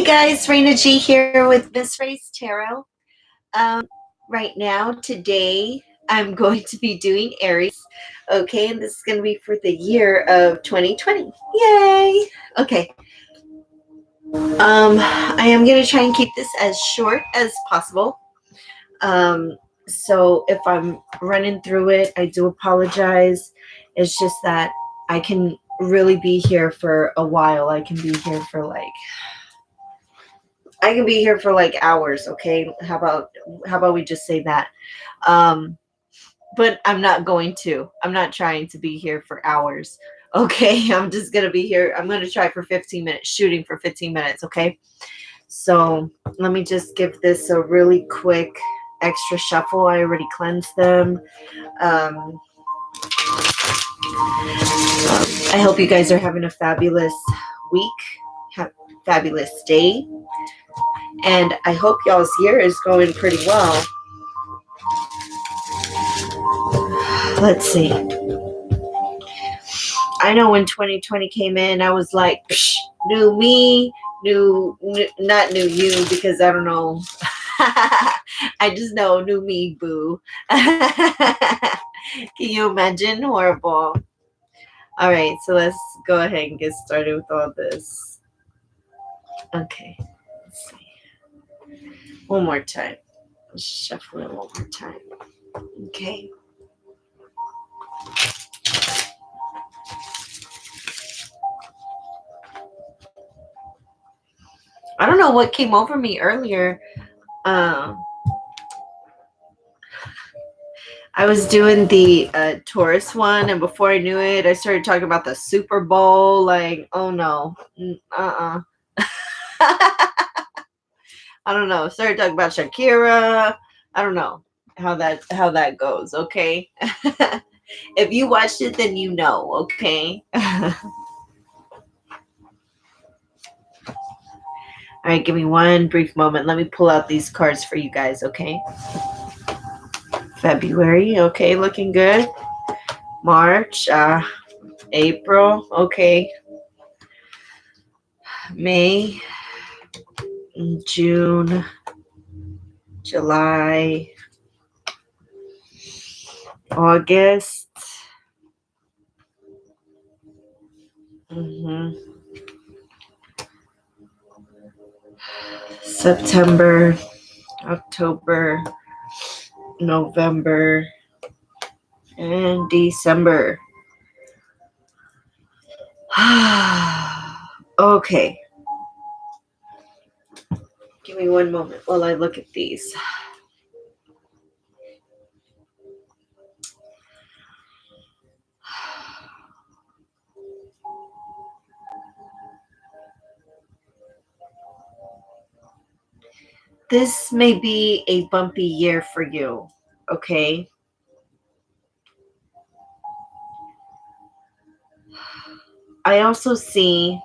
Hey guys, Raina G here with Miss Ray's Tarot. Right now, today, I'm going to be doing Aries. Okay, and this is going to be for the year of 2020. Yay! Okay. I am going to try and keep this as short as possible. So if I'm running through it, I do apologize. It's just that I can really be here for a while. I can be here for like hours, okay? How about we just say that? But I'm not going to. I'm not trying to be here for hours. Okay, I'm just going to be here. I'm going to try for 15 minutes, shooting for 15 minutes, okay? So, let me just give this a really quick extra shuffle. I already cleansed them. Um, I hope you guys are having a fabulous week, fabulous day. And I hope y'all's year is going pretty well. Let's see. I know when 2020 came in, I was like, psh, new me, not new you, because I don't know. I just know new me, boo. Can you imagine? Horrible. All right, so let's go ahead and get started with all this. Okay, let's see. One more time. Let's shuffle it one more time. Okay. I don't know what came over me earlier. I was doing the Taurus one, and before I knew it, I started talking about the Super Bowl. Like, oh no, I don't know. Started talking about Shakira. I don't know how that goes. Okay, if you watched it, then you know. Okay. All right, give me one brief moment. Let me pull out these cards for you guys. Okay. February. Okay, looking good. March. April. Okay. May. June, July, August, September, October, November, and December. Okay. Give me one moment while I look at these. This may be a bumpy year for you, okay? I also see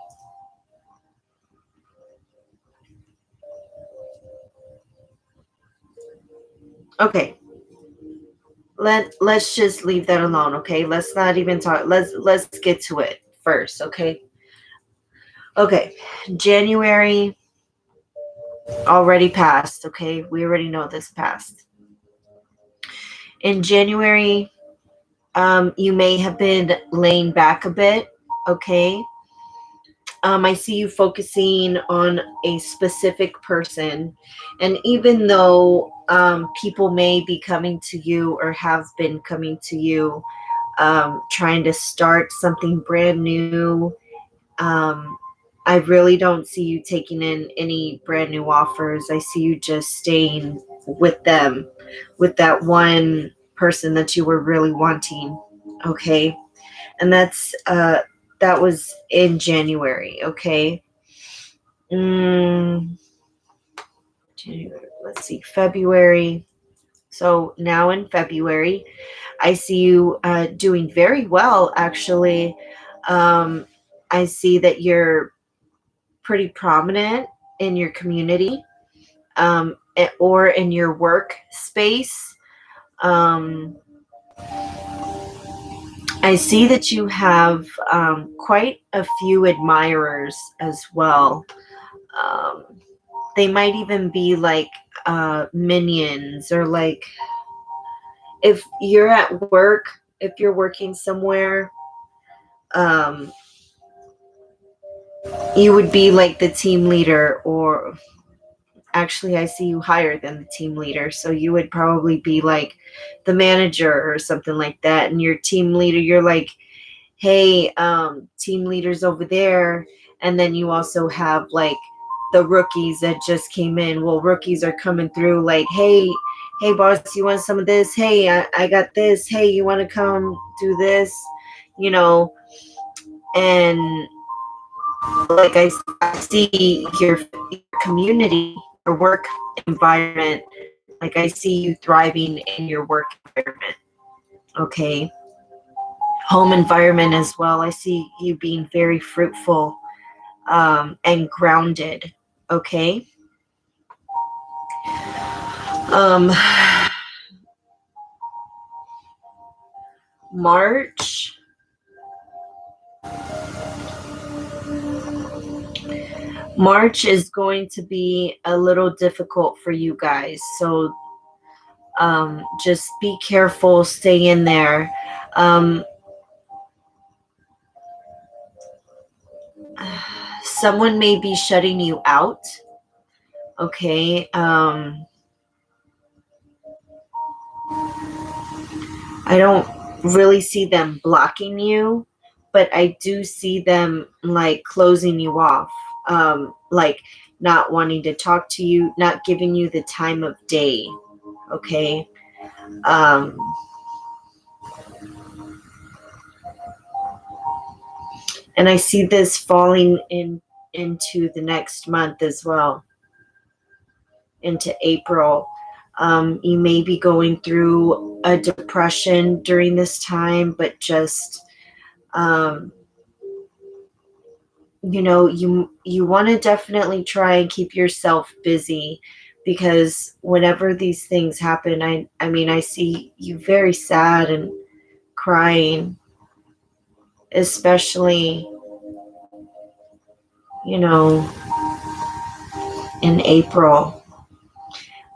okay. Let's just leave that alone, okay? Let's not even talk. Let's get to it first, okay? Okay. January already passed, okay? We already know this passed. In January, you may have been laying back a bit, okay? I see you focusing on a specific person. And even though people may be coming to you or have been coming to you, trying to start something brand new, I really don't see you taking in any brand new offers. I see you just staying with them, with that one person that you were really wanting. Okay. And that was in January. Okay. January, let's see, February. So now in February, I see you doing very well, actually. I see that you're pretty prominent in your community, or in your work space. I see that you have quite a few admirers as well. Um, they might even be like minions, or like if you're at work, if you're working somewhere, um, you would be like the team leader, or actually I see you higher than the team leader, so you would probably be like the manager or something like that. And your team leader, you're like, hey, team leaders over there. And then you also have like the rookies that just came in. Well, rookies are coming through like, hey boss, you want some of this? Hey, I got this. Hey, you want to come do this? You know. And like I see your community, your work environment, like I see you thriving in your work environment. Okay. Home environment as well. I see you being very fruitful, and grounded. Okay. Um, March. March is going to be a little difficult for you guys. So just be careful, stay in there. Um, Someone may be shutting you out. Okay. I don't really see them blocking you, but I do see them like closing you off, like not wanting to talk to you, not giving you the time of day. Okay. Um, and I see this falling into the next month as well, into April. You may be going through a depression during this time, but just um, you want to definitely try and keep yourself busy, because whenever these things happen, I mean I see you very sad and crying, especially you know in April.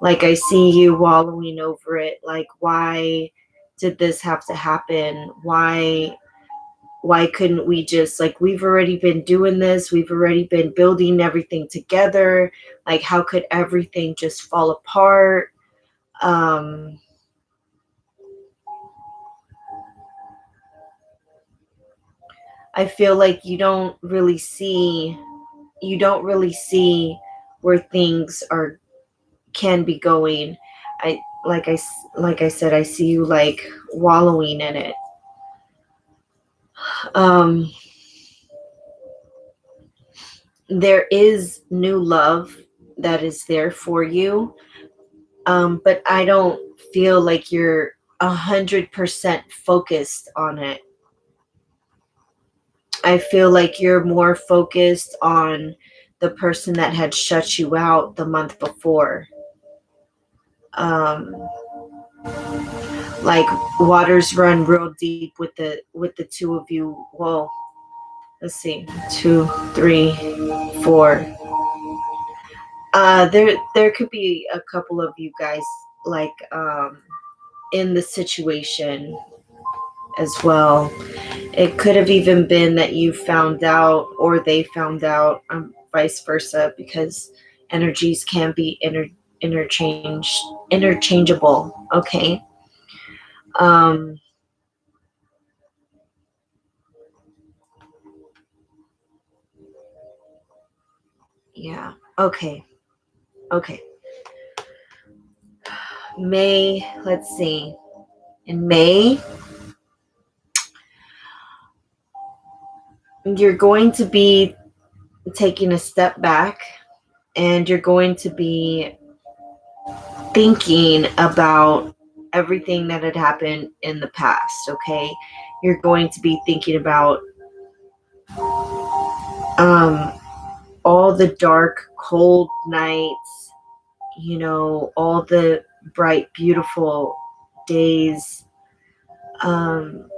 Like I see you wallowing over it, like why did this have to happen? Why couldn't we just, like, we've already been doing this, we've already been building everything together, like how could everything just fall apart? um I feel like you don't really see where things are can be going. I like I said, I see you like wallowing in it. um there is new love that is there for you, but I don't feel like you're 100% focused on it. I feel like you're more focused on the person that had shut you out the month before. Um, like waters run real deep with the two of you. Well, let's see, two, three, four. There could be a couple of you guys like in the situation as well. It could have even been that you found out or they found out, vice versa, because energies can be interchangeable. Okay. Um, yeah. Okay. Okay. May. Let's see. In May, you're going to be taking a step back, and you're going to be thinking about everything that had happened in the past. Okay. You're going to be thinking about um all the dark cold nights, all the bright beautiful days. um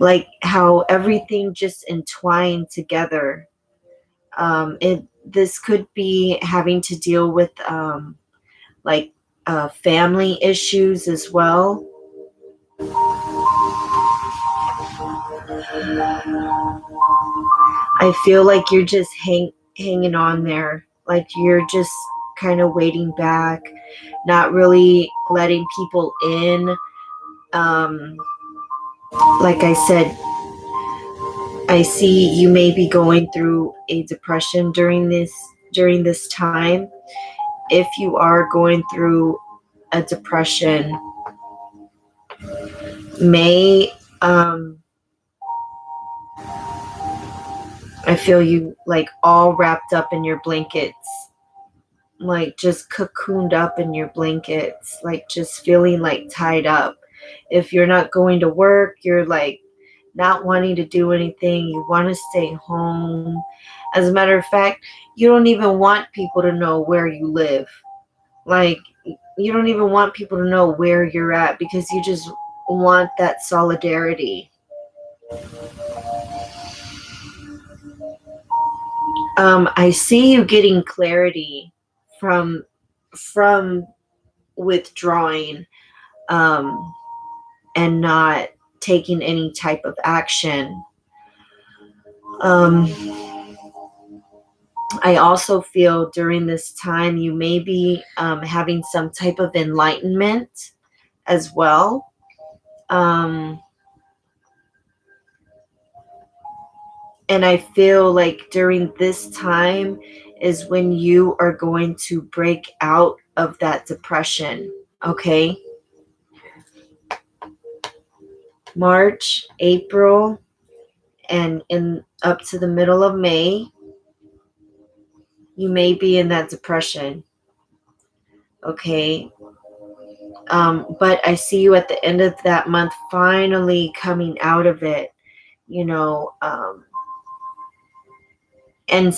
like how everything just entwined together. This could be having to deal with like family issues as well. I feel like you're just hanging on there, like you're just kind of waiting back, not really letting people in. Um, like I said, I see you may be going through a depression during this time. If you are going through a depression, may I feel you like all wrapped up in your blankets, like just cocooned up in your blankets, like just feeling like tied up. If you're not going to work, you're like not wanting to do anything, you want to stay home. As a matter of fact, you don't even want people to know where you live. Like, you don't even want people to know where you're at because you just want that solidarity. I see you getting clarity from withdrawing, um, and not taking any type of action. Um, I also feel during this time you may be having some type of enlightenment as well. And I feel like during this time is when you are going to break out of that depression. Okay. March, April, and in up to the middle of May, you may be in that depression. Okay. But I see you at the end of that month finally coming out of it, you know, and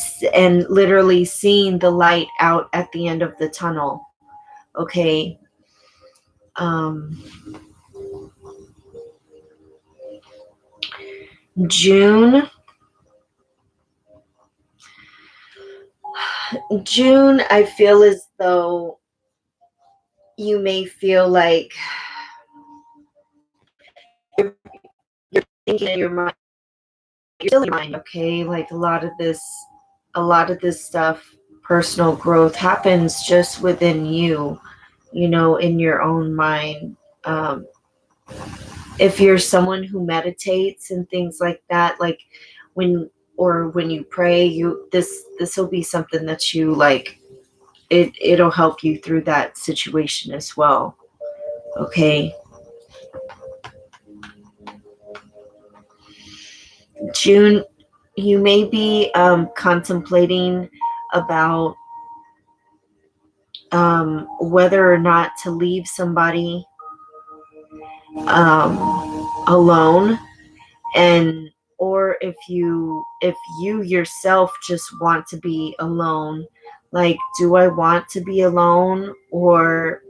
literally seeing the light out at the end of the tunnel. Okay. Um, June, I feel as though you may feel like you're, you're thinking in your mind, you're still in your mind, okay? Like a lot of this stuff, personal growth happens just within you, in your own mind. Um, if you're someone who meditates and things like that, like when you pray, this will be something that you like. It'll help you through that situation as well. Okay. June, you may be contemplating about whether or not to leave somebody alone, and or if you yourself just want to be alone. Like, do I want to be alone, or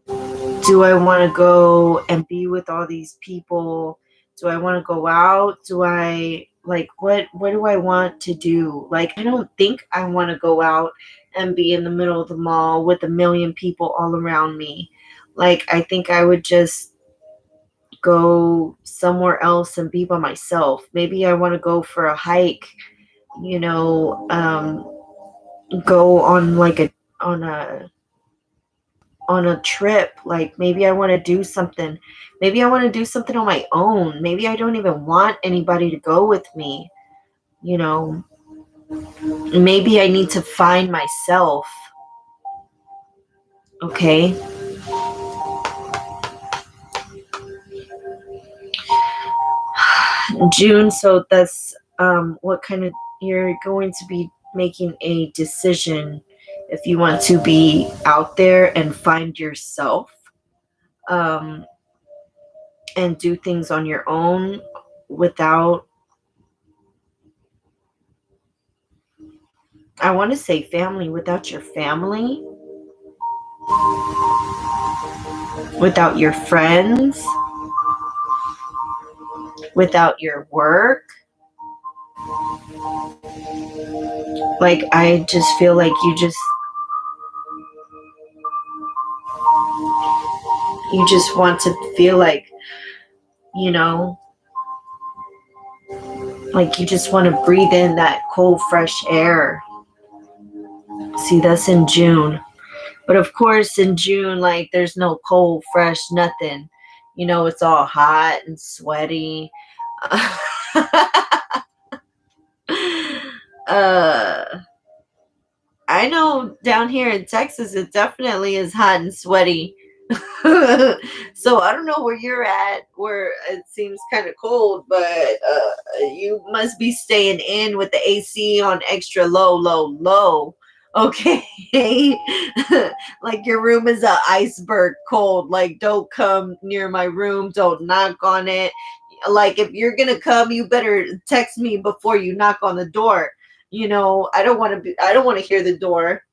do I want to go and be with all these people? Do I want to go out? Do I like what do I want to do? Like, I don't think I want to go out and be in the middle of the mall with a million people all around me. Like, I think I would just go somewhere else and be by myself. Maybe I want to go for a hike, you know, go on a trip. Like, maybe I want to do something. Maybe I want to do something on my own. Maybe I don't even want anybody to go with me, you know. Maybe I need to find myself. Okay. June, so that's what kind of, you're going to be making a decision if you want to be out there and find yourself, um, and do things on your own without, I want to say family, without your family, without your friends, without your work. Like, I just feel like you just want to feel like, you know, like you just want to breathe in that cold, fresh air. See, that's in June. But of course, in June, like, there's no cold, fresh, nothing. You know, it's all hot and sweaty. I know down here in Texas, it definitely is hot and sweaty. So I don't know where you're at, where it seems kind of cold, but you must be staying in with the AC on extra low, low, low. Okay. Like your room is a iceberg cold. Like, don't come near my room. Don't knock on it. Like, if you're gonna come, you better text me before you knock on the door. You know, I don't want to hear the door.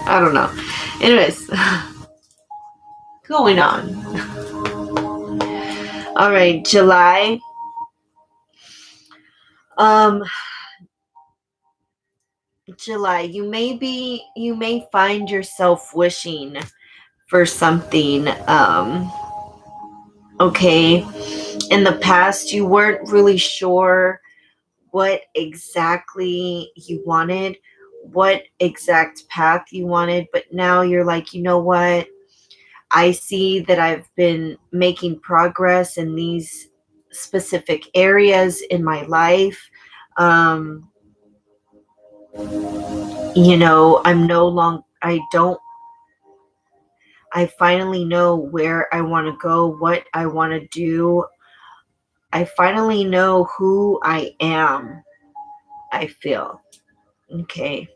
I don't know. Anyways, going on. All right, July. Um, July, you may find yourself wishing for something. Okay. In the past, you weren't really sure what exactly you wanted, what exact path you wanted, but now you're like, you know what? I see that I've been making progress in these specific areas in my life. Um, you know, I finally know where I want to go, what I want to do. I finally know who I am, I feel. Okay.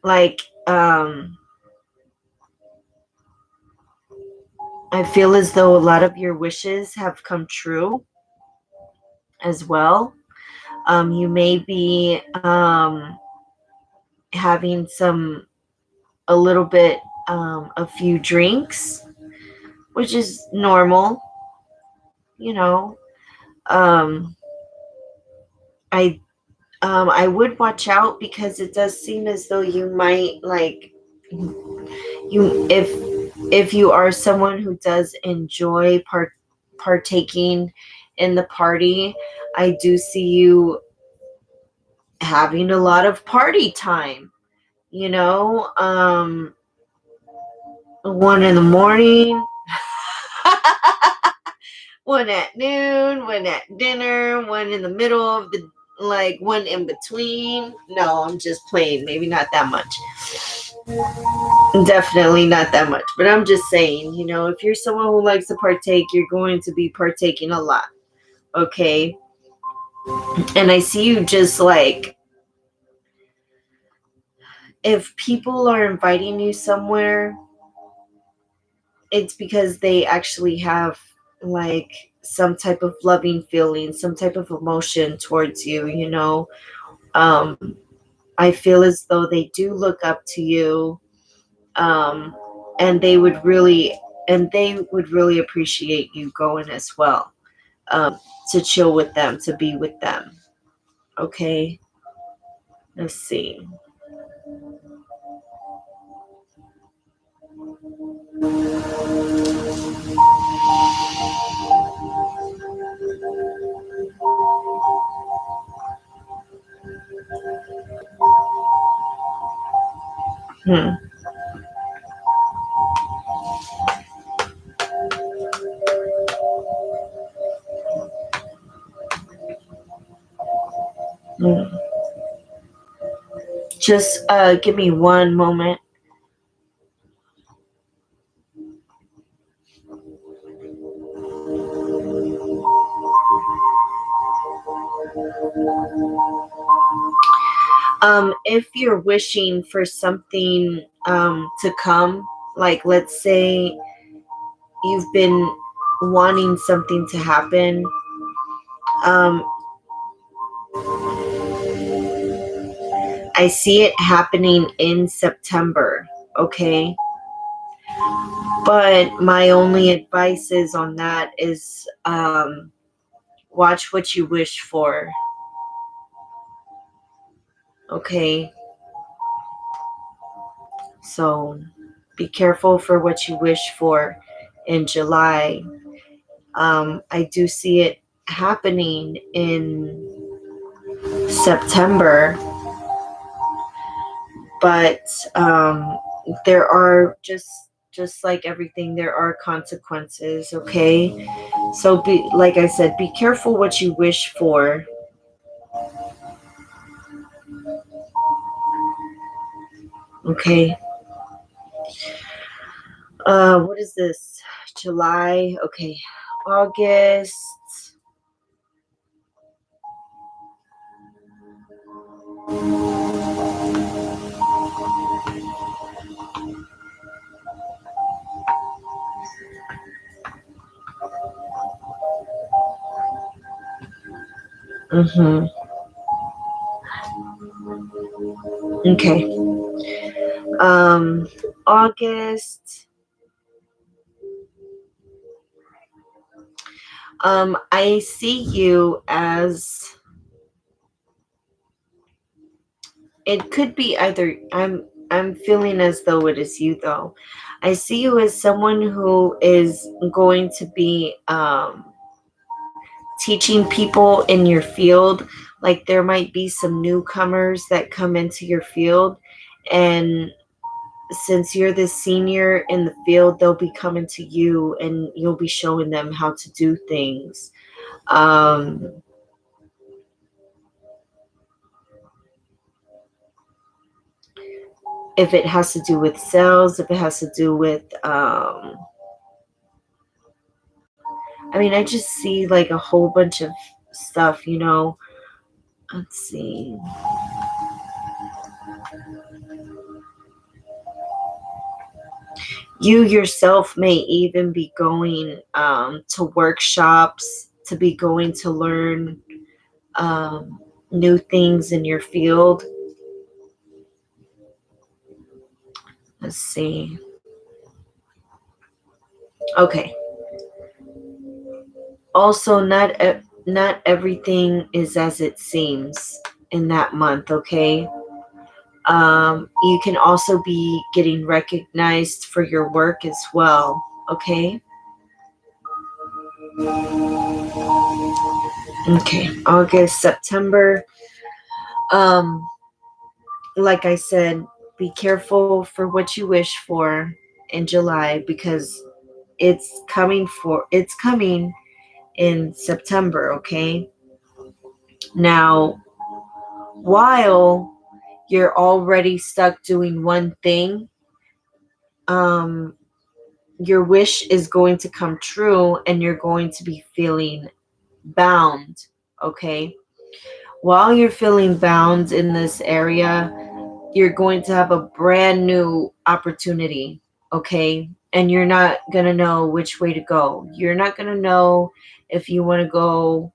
Like, I feel as though a lot of your wishes have come true as well. You may be having a little bit, a few drinks, which is normal, you know. Um, I I would watch out because it does seem as though you might, like, you if you are someone who does enjoy partaking in the party, I do see you having a lot of party time, you know. 1 in the morning, one at noon, one at dinner, one in the middle of the, like, one in between. No, I'm just playing. Maybe not that much. Definitely not that much. But I'm just saying, you know, if you're someone who likes to partake, you're going to be partaking a lot. Okay. And I see you just like, if people are inviting you somewhere, it's because they actually have, like, some type of loving feeling, some type of emotion towards you, you know. um I feel as though they do look up to you, um and they would really appreciate you going as well, to chill with them, to be with them. Okay, let's see. Hmm. Hmm. Just give me one moment. If you're wishing for something to come, like, let's say you've been wanting something to happen, um, I see it happening in September. Okay. But my only advice is on that is watch what you wish for. Okay. So be careful for what you wish for in July. I do see it happening in September, but there are just like everything, there are consequences. Okay, so be, like I said, be careful what you wish for. Okay. What is this? July. Okay. August. Mm-hmm. Okay. August. I see you as, it could be either, I'm feeling as though it is you though. I see you as someone who is going to be teaching people in your field. Like there might be some newcomers that come into your field, and since you're the senior in the field, they'll be coming to you and you'll be showing them how to do things. Um, if it has to do with sales, if it has to do with, I mean, I just see like a whole bunch of stuff, you know. Let's see. You yourself may even be going to workshops, to be going to learn new things in your field. Let's see. Okay. Also, not everything is as it seems in that month. Okay. You can also be getting recognized for your work as well. Okay. Okay. August, September. Um, like I said, be careful for what you wish for in July, because it's coming in September. Okay. Now, while you're already stuck doing one thing, um, your wish is going to come true and you're going to be feeling bound. Okay. While you're feeling bound in this area, you're going to have a brand new opportunity. Okay. And you're not going to know which way to go. You're not going to know if you want to go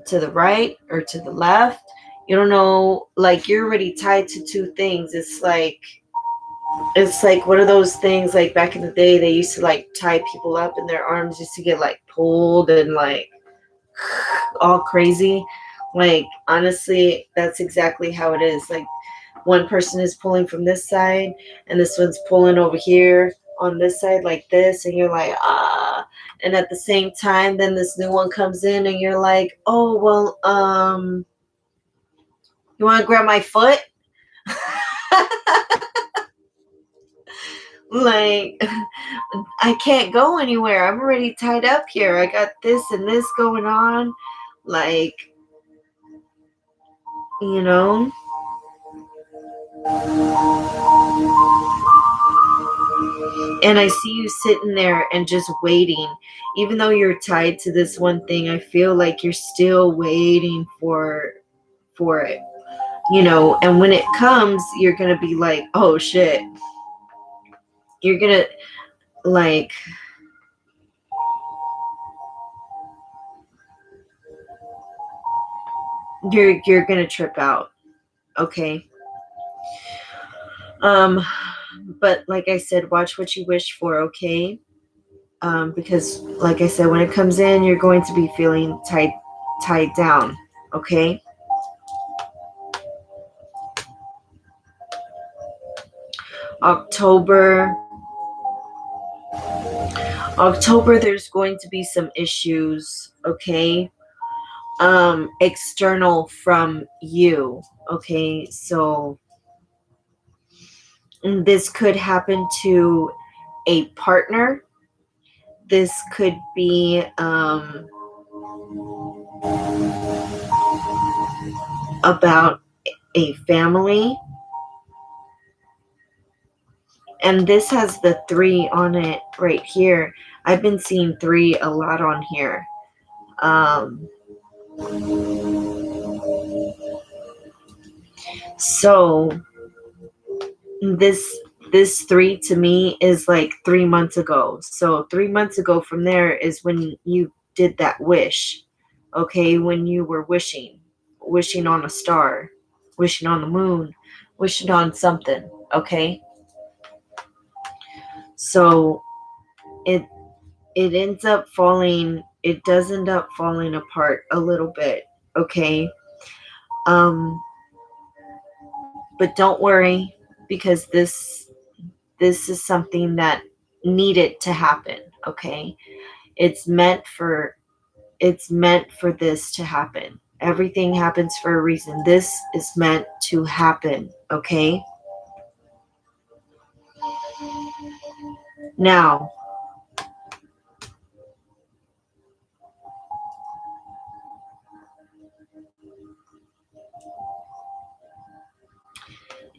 to the right or to the left. You don't know, like you're already tied to two things. It's like one of those things, like back in the day they used to like tie people up in their arms just to get like pulled and like all crazy. Like honestly, that's exactly how it is. Like one person is pulling from this side and this one's pulling over here on this side like this, and you're like, ah. And at the same time then this new one comes in and you're like, oh well, you want to grab my foot? Like, I can't go anywhere. I'm already tied up here. I got this and this going on. Like, you know? And I see you sitting there and just waiting. Even though you're tied to this one thing, I feel like you're still waiting for it. You know, and when it comes, you're going to be like, "Oh shit." You're going to like you're going to trip out. Okay? Um But like I said, watch what you wish for, okay? Because like I said, when it comes in, you're going to be feeling tied down, okay? October, there's going to be some issues, okay? External from you, okay? So this could happen to a partner. This could be about a family. And this has the 3 on it right here. I've been seeing 3 a lot on here. So this 3 to me is like 3 months ago. So 3 months ago from there is when you did that wish. Okay, when you were wishing on a star, wishing on the moon, wishing on something, okay? So it ends up falling, it does end up falling apart a little bit, okay? But don't worry, because this is something that needed to happen, okay? It's meant for this to happen. Everything happens for a reason. This is meant to happen, okay? Now,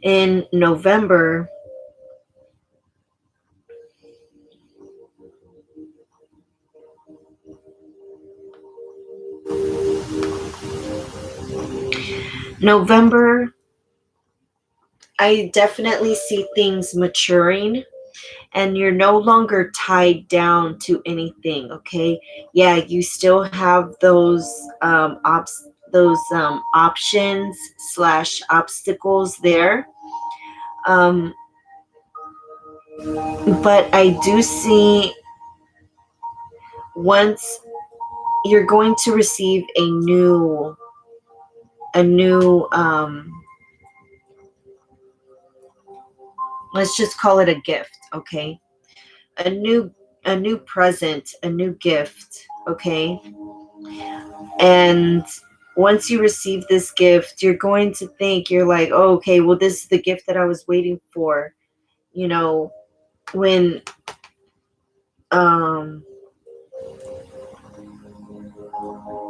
in November, I definitely see things maturing, and you're no longer tied down to anything, okay? Yeah, you still have those options slash obstacles there, but I do see, once you're going to receive a new let's just call it a gift, okay? a new a new present, a new gift, okay? And once you receive this gift, you're going to think, you're like, oh, okay, well, this is the gift that I was waiting for. You know, when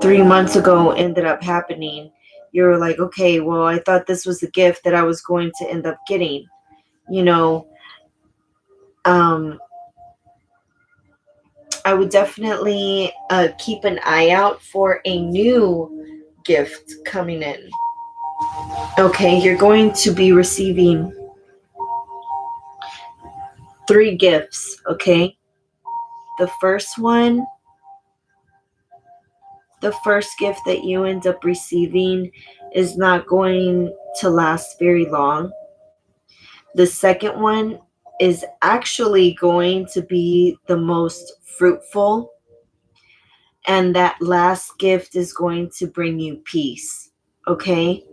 3 months ago ended up happening, you're like, okay, well, I thought this was the gift that I was going to end up getting. You know, I would definitely keep an eye out for a new gift coming in. Okay, you're going to be receiving 3 gifts, okay? The first one, the first gift that you end up receiving is not going to last very long. The second one is actually going to be the most fruitful. And that last gift is going to bring you peace, okay?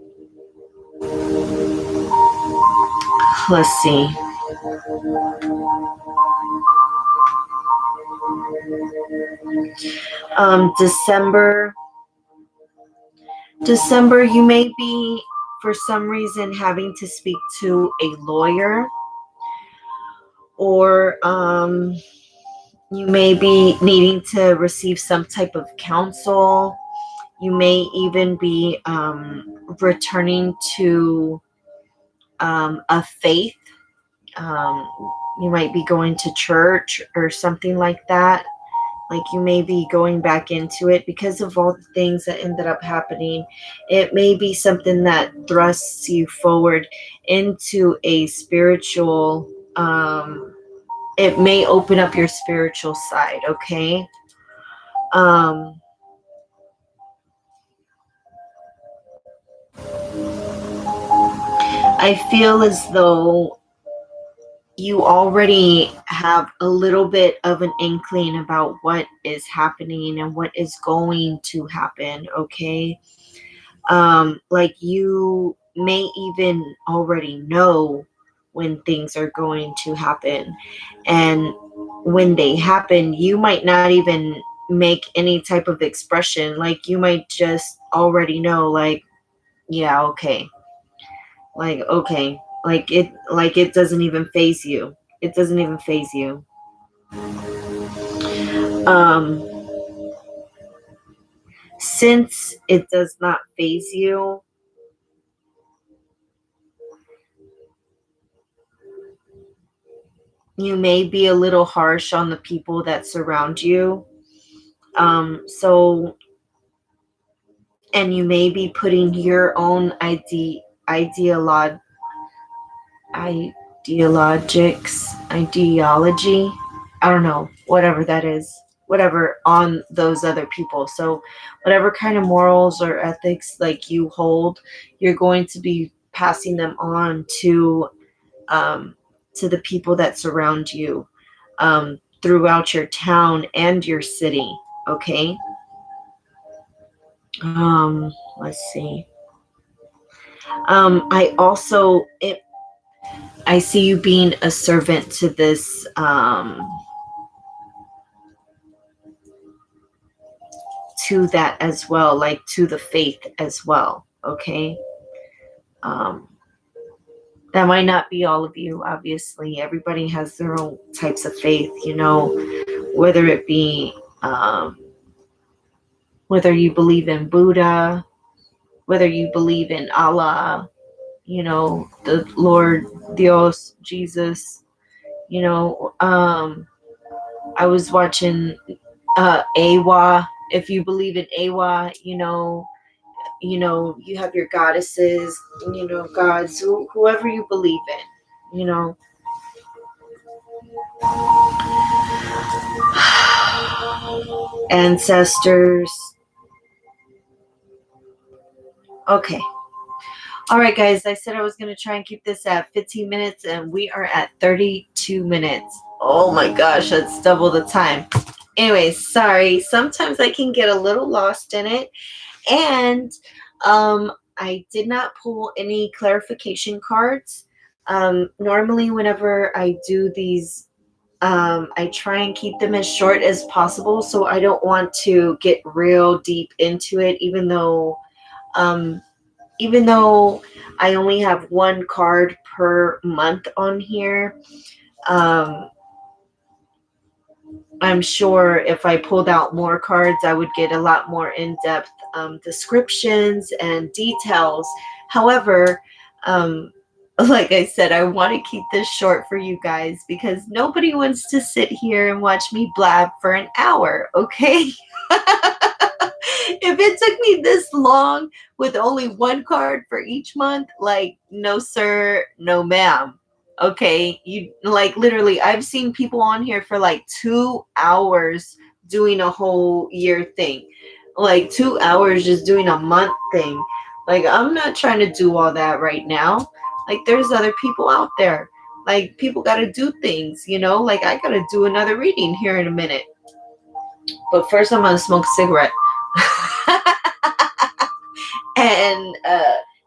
Let's see. December, you may be, for some reason, having to speak to a lawyer, or you may be needing to receive some type of counsel. You may even be returning to a faith. You might be going to church or something like that. Like, you may be going back into it because of all the things that ended up happening. It may be something that thrusts you forward into a spiritual, it may open up your spiritual side, okay? I feel as though you already have a little bit of an inkling about what is happening and what is going to happen, okay? Like you may even already know when things are going to happen. And when they happen, you might not even make any type of expression. Like you might just already know, like, yeah, okay. Like, okay. Like it doesn't even phase you. It doesn't even phase you. Um, since it does not phase you, you may be a little harsh on the people that surround you. So, and you may be putting your own ideology, I don't know, whatever that is, whatever, on those other people. So whatever kind of morals or ethics like you hold, you're going to be passing them on um, to the people that surround you, throughout your town and your city. Okay. Let's see. I also I see you being a servant to this, to that as well, like to the faith as well. Okay. Um, that might not be all of you, obviously. Everybody has their own types of faith, whether it be, whether you believe in Buddha, whether you believe in Allah, the Lord, Dios, Jesus, I was watching Awa. If you believe in Awa, you have your goddesses, gods, whoever you believe in, ancestors. Okay. All right, guys. I said I was going to try and keep this at 15 minutes, and we are at 32 minutes. Oh my gosh, that's double the time. Anyways, sorry. Sometimes I can get a little lost in it. And I did not pull any clarification cards. Normally, whenever I do these, I try and keep them as short as possible. So I don't want to get real deep into it, um, even though I only have one card per month on here. Um, I'm sure if I pulled out more cards, I would get a lot more in-depth descriptions and details. However, um, like I said, I want to keep this short for you guys because nobody wants to sit here and watch me blab for an hour, okay? If it took me this long with only one card for each month, like, no, sir, no, ma'am. Okay, you like literally, I've seen people on here for like 2 hours doing a whole year thing, like 2 hours just doing a month thing. Like, I'm not trying to do all that right now. Like, there's other people out there. Like, people got to do things, like I got to do another reading here in a minute. But first, I'm going to smoke a cigarette. And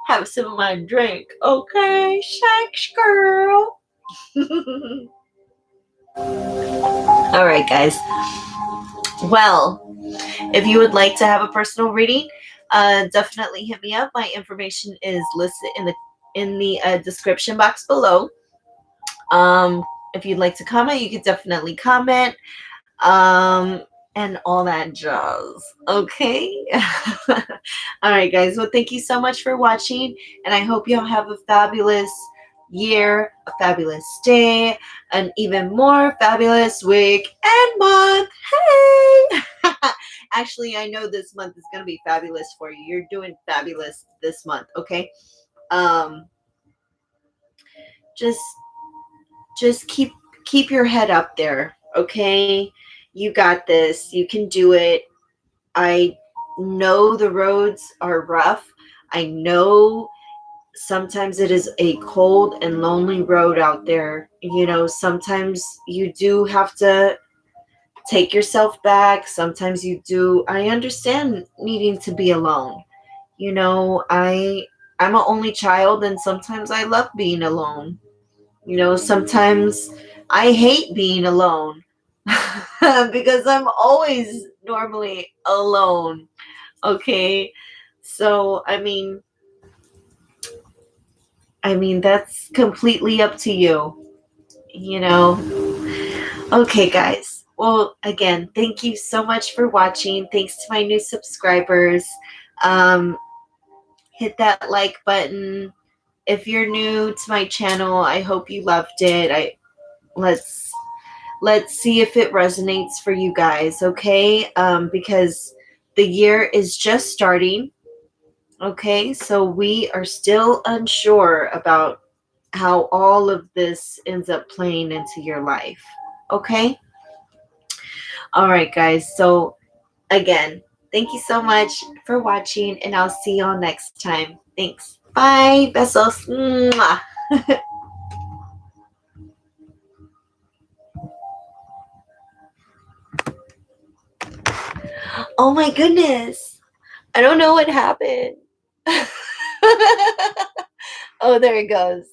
have some of my drink. Okay, thanks, girl. All right, guys. Well, if you would like to have a personal reading, definitely hit me up. My information is listed in the description box below. If you'd like to comment, you could definitely comment. Um, and all that jazz. Okay. All right, guys. Well, thank you so much for watching, and I hope you all have a fabulous year, a fabulous day, an even more fabulous week and month. Hey! Actually, I know this month is going to be fabulous for you. You're doing fabulous this month, okay? Um, just just keep your head up there, okay? You got this. You can do it. I know the roads are rough. I know sometimes it is a cold and lonely road out there. Sometimes you do have to take yourself back. Sometimes you do. I understand needing to be alone. I'm an only child, and sometimes I love being alone. Sometimes I hate being alone because I'm always normally alone. Okay. So, I mean that's completely up to you, you know. Okay, guys. Well, again, thank you so much for watching. Thanks to my new subscribers. Um, hit that like button. If you're new to my channel, I hope you loved it. Let's let's see if it resonates for you guys, okay? Because the year is just starting. Okay, so we are still unsure about how all of this ends up playing into your life. Okay? All right, guys. So, again, thank you so much for watching, and I'll see y'all next time. Thanks. Bye. Besos. Mwah. Oh my goodness. I don't know what happened. Oh, there it goes.